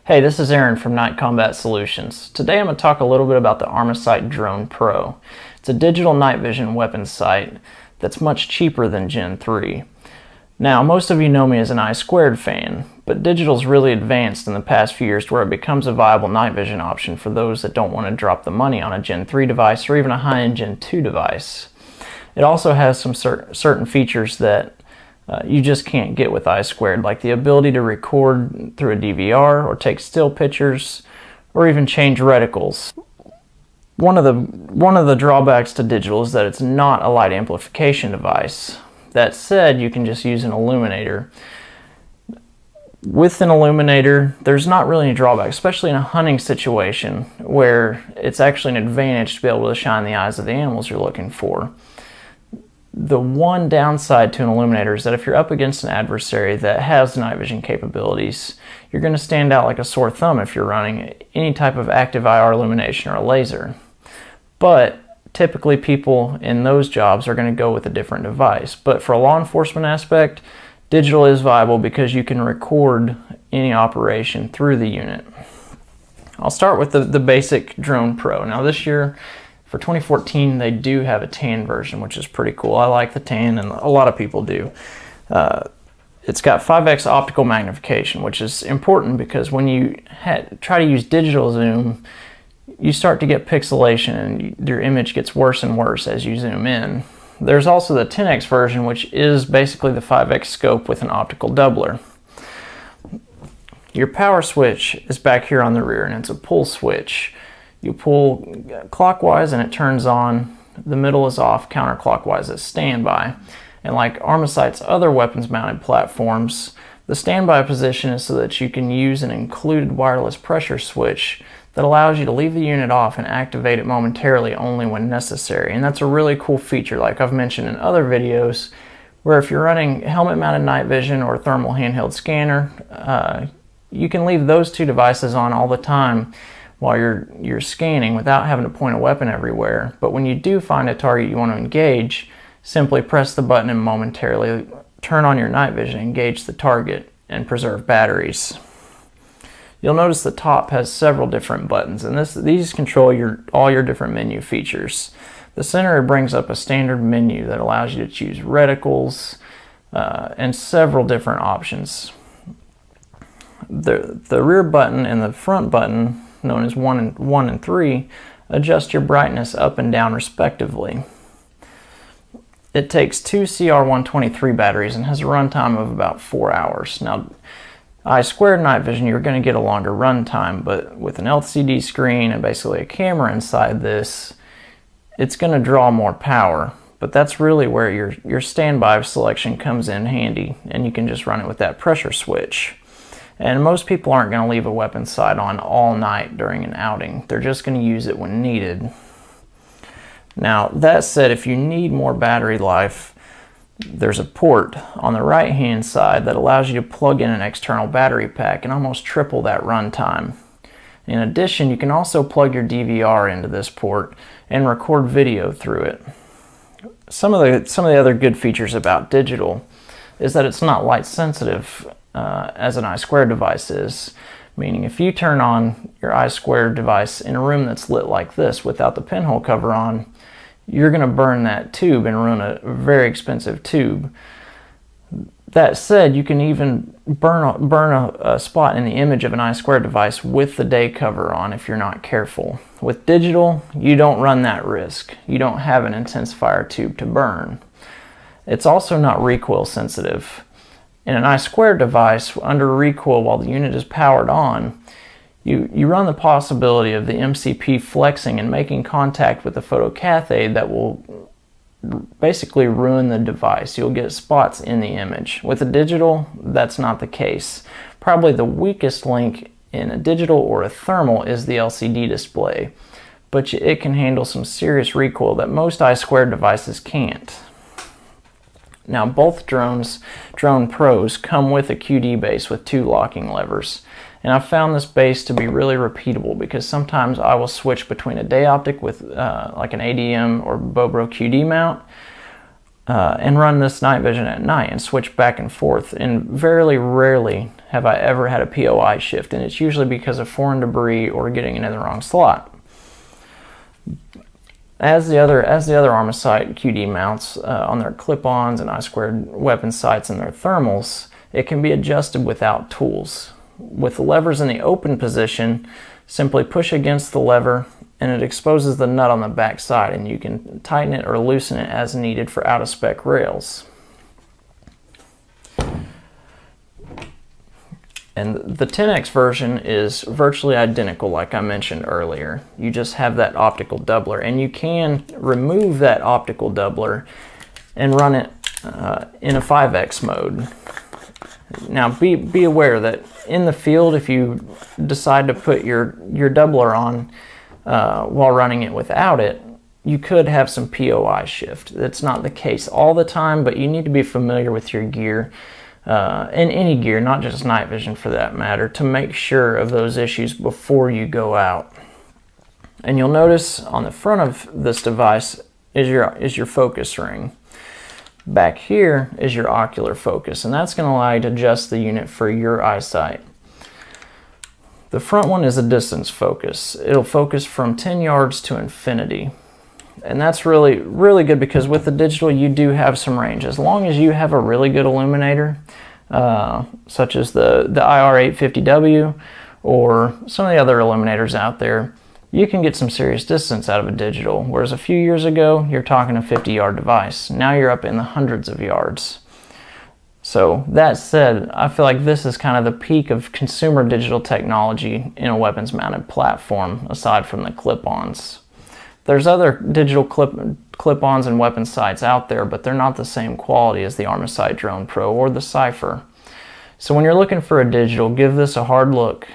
Hey, this is Aaron from Night Combat Solutions. Today I'm going to talk a little bit about the Armasight Drone Pro. It's a digital night vision weapons sight that's much cheaper than Gen 3. Now, most of you know me as an I2 fan, but digital's really advanced in the past few years to where it becomes a viable night vision option for those that don't want to drop the money on a Gen 3 device or even a high-end Gen 2 device. It also has some certain features that you just can't get with I2, like the ability to record through a DVR or take still pictures or even change reticles. One of the drawbacks to digital is that it's not a light amplification device. That said, you can just use an illuminator. With an illuminator, there's not really any drawback, especially in a hunting situation where it's actually an advantage to be able to shine the eyes of the animals you're looking for. The one downside to an illuminator is that if you're up against an adversary that has night vision capabilities, you're going to stand out like a sore thumb if you're running any type of active IR illumination or a laser. But typically people in those jobs are going to go with a different device. But for a law enforcement aspect, digital is viable because you can record any operation through the unit. I'll start with the basic Drone Pro. Now this year, for 2014, they do have a tan version, which is pretty cool. I like the tan, and a lot of people do. It's got 5x optical magnification, which is important because when you try to use digital zoom, you start to get pixelation and your image gets worse and worse as you zoom in. There's also the 10x version, which is basically the 5x scope with an optical doubler. Your power switch is back here on the rear, and it's a pull switch. You pull clockwise and it turns on, the middle is off, counterclockwise is standby. And like Armasight's other weapons mounted platforms, the standby position is so that you can use an included wireless pressure switch that allows you to leave the unit off and activate it momentarily only when necessary. And that's a really cool feature, like I've mentioned in other videos, where if you're running helmet mounted night vision or thermal handheld scanner, you can leave those two devices on all the time while you're scanning without having to point a weapon everywhere. But when you do find a target you want to engage, simply press the button and momentarily turn on your night vision, engage the target, and preserve batteries. You'll notice the top has several different buttons, and these control all your different menu features. The center brings up a standard menu that allows you to choose reticles and several different options. The rear button and the front button, known as 1 and 3, adjust your brightness up and down respectively. It takes two CR123 batteries and has a runtime of about 4 hours. Now, I2 night vision, you're going to get a longer runtime, but with an LCD screen and basically a camera inside this, it's going to draw more power. But that's really where your standby selection comes in handy, and you can just run it with that pressure switch. And most people aren't going to leave a weapon sight on all night during an outing. They're just going to use it when needed. Now, that said, if you need more battery life, there's a port on the right-hand side that allows you to plug in an external battery pack and almost triple that runtime. In addition, you can also plug your DVR into this port and record video through it. Some of the other good features about digital is that it's not light sensitive as an I2 device is, meaning if you turn on your I2 device in a room that's lit like this without the pinhole cover on, you're going to burn that tube and ruin a very expensive tube. That said, you can even burn a spot in the image of an I2 device with the day cover on if you're not careful. With digital, you don't run that risk. You don't have an intensifier tube to burn. It's also not recoil sensitive. In an I2 device, under recoil while the unit is powered on, you run the possibility of the MCP flexing and making contact with the photocathode that will basically ruin the device. You'll get spots in the image. With a digital, that's not the case. Probably the weakest link in a digital or a thermal is the LCD display, but it can handle some serious recoil that most I2 devices can't. Now, both Drone Pros come with a QD base with 2 locking levers. And I've found this base to be really repeatable because sometimes I will switch between a day optic with like an ADM or Bobro QD mount and run this night vision at night and switch back and forth, and very rarely have I ever had a POI shift, and it's usually because of foreign debris or getting it in the wrong slot. As the other Armasight QD mounts on their clip-ons and I-squared weapon sights and their thermals, it can be adjusted without tools. With the levers in the open position, simply push against the lever and it exposes the nut on the back side, and you can tighten it or loosen it as needed for out-of-spec rails. And the 10X version is virtually identical, like I mentioned earlier. You just have that optical doubler, and you can remove that optical doubler and run it in a 5X mode. Now be aware that in the field, if you decide to put your doubler on while running it without it, you could have some POI shift. That's not the case all the time, but you need to be familiar with your gear, and any gear, not just night vision for that matter, to make sure of those issues before you go out. And you'll notice on the front of this device is your focus ring. Back here is your ocular focus, and that's going to allow you to adjust the unit for your eyesight. The front one is a distance focus. It'll focus from 10 yards to infinity. And that's really, really good because with the digital you do have some range. As long as you have a really good illuminator, such as the IR850W or some of the other illuminators out there, you can get some serious distance out of a digital. Whereas a few years ago, you're talking a 50-yard device. Now you're up in the hundreds of yards. So that said, I feel like this is kind of the peak of consumer digital technology in a weapons-mounted platform, aside from the clip-ons. There's other digital clip-ons and weapon sights out there, but they're not the same quality as the Armasight Drone Pro or the Cypher. So when you're looking for a digital, give this a hard look